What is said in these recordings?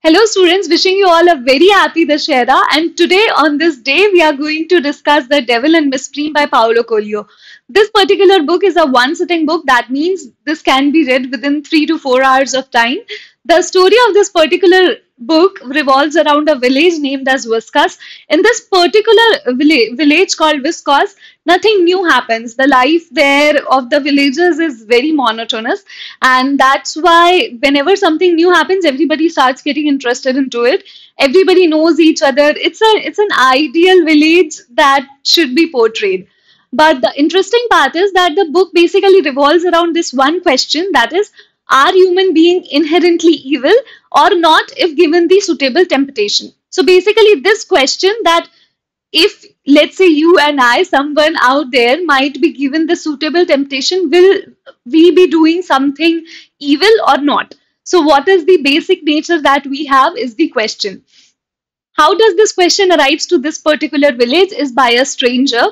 Hello students, wishing you all a very happy Dashera, and today on this day we are going to discuss The Devil and Miss Preem by Paulo Coelho. This particular book is a one-sitting book. That means this can be read within 3 to 4 hours of time. The story of this particular book revolves around a village named as Viscas. In this particular village called Viscos, nothing new happens. The life there of the villagers is very monotonous, and that's why whenever something new happens, everybody starts getting interested into it. Everybody knows each other. It's an ideal village that should be portrayed. But the interesting part is that the book basically revolves around this one question, that is, are human beings inherently evil or not if given the suitable temptation? So basically, this question that if let's say you and I, someone out there might be given the suitable temptation, will we be doing something evil or not? So what is the basic nature that we have is the question. How does this question arrives to this particular village is by a stranger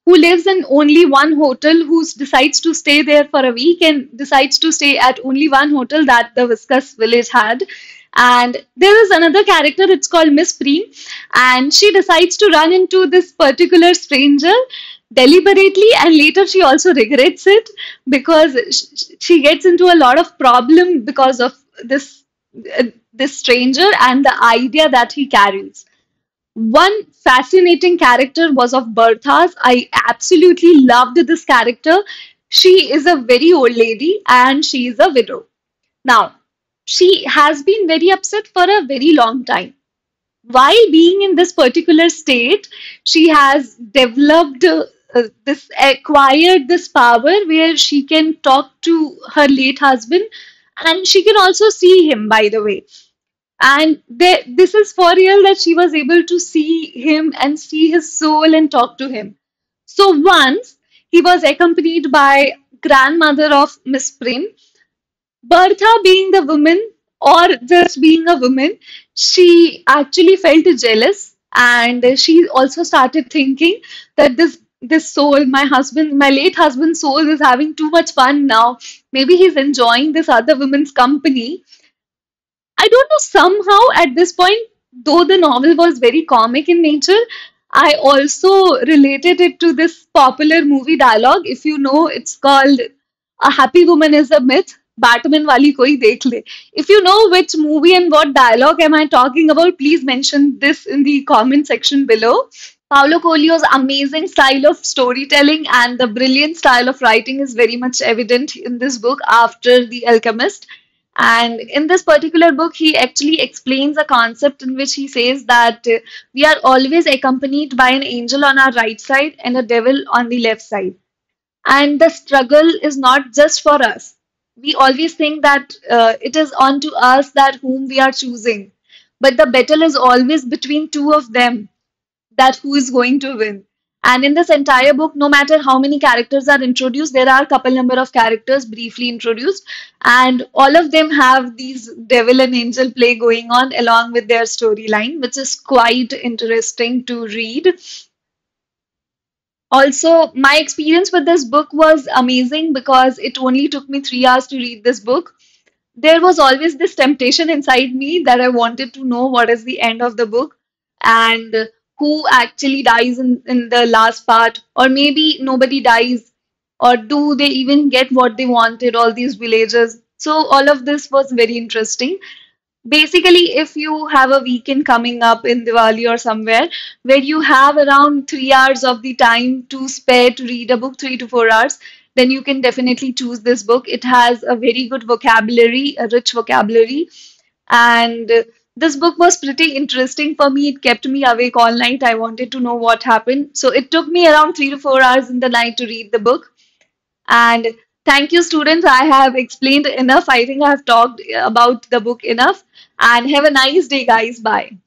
who lives in only one hotel, who decides to stay there for a week and decides to stay at only one hotel that the Viscas village had. And there is another character, it's called Miss Preem, and she decides to run into this particular stranger deliberately, and later she also regrets it because she gets into a lot of problem because of uh, this stranger and the idea that he carries. One fascinating character was of Bertha's. I absolutely loved this character. She is a very old lady and she is a widow. Now, she has been very upset for a very long time. While being in this particular state, she has developed acquired this power where she can talk to her late husband, and she can also see him, by the way. And this is for real that she was able to see him and see his soul and talk to him. So once he was accompanied by grandmother of Miss Prim. Bertha, being the woman or just being a woman, she actually felt jealous, and she also started thinking that this soul, my husband, my late husband's soul, is having too much fun now. Maybe he's enjoying this other woman's company. I don't know, somehow at this point, though the novel was very comic in nature, I also related it to this popular movie dialogue. If you know, it's called A Happy Woman is a Myth. Batman wali koi dekh le. If you know which movie and what dialogue am I talking about, please mention this in the comment section below. Paulo Coelho's amazing style of storytelling and the brilliant style of writing is very much evident in this book after The Alchemist. And in this particular book, he actually explains a concept in which he says that we are always accompanied by an angel on our right side and a devil on the left side. And the struggle is not just for us. We always think that it is on to us that whom we are choosing. But the battle is always between two of them, that who is going to win. And in this entire book, no matter how many characters are introduced, there are a couple number of characters briefly introduced, and all of them have these devil and angel play going on along with their storyline, which is quite interesting to read. Also, my experience with this book was amazing because it only took me 3 hours to read this book. There was always this temptation inside me that I wanted to know what is the end of the book and who actually dies in the last part, or maybe nobody dies, or do they even get what they wanted, all these villagers. So, all of this was very interesting. Basically, if you have a weekend coming up in Diwali or somewhere where you have around 3 hours of the time to spare to read a book, 3 to 4 hours, then you can definitely choose this book. It has a very good vocabulary, a rich vocabulary, and this book was pretty interesting for me. It kept me awake all night. I wanted to know what happened. So it took me around 3 to 4 hours in the night to read the book. And thank you, students. I have explained enough. I think I have talked about the book enough. And have a nice day, guys. Bye.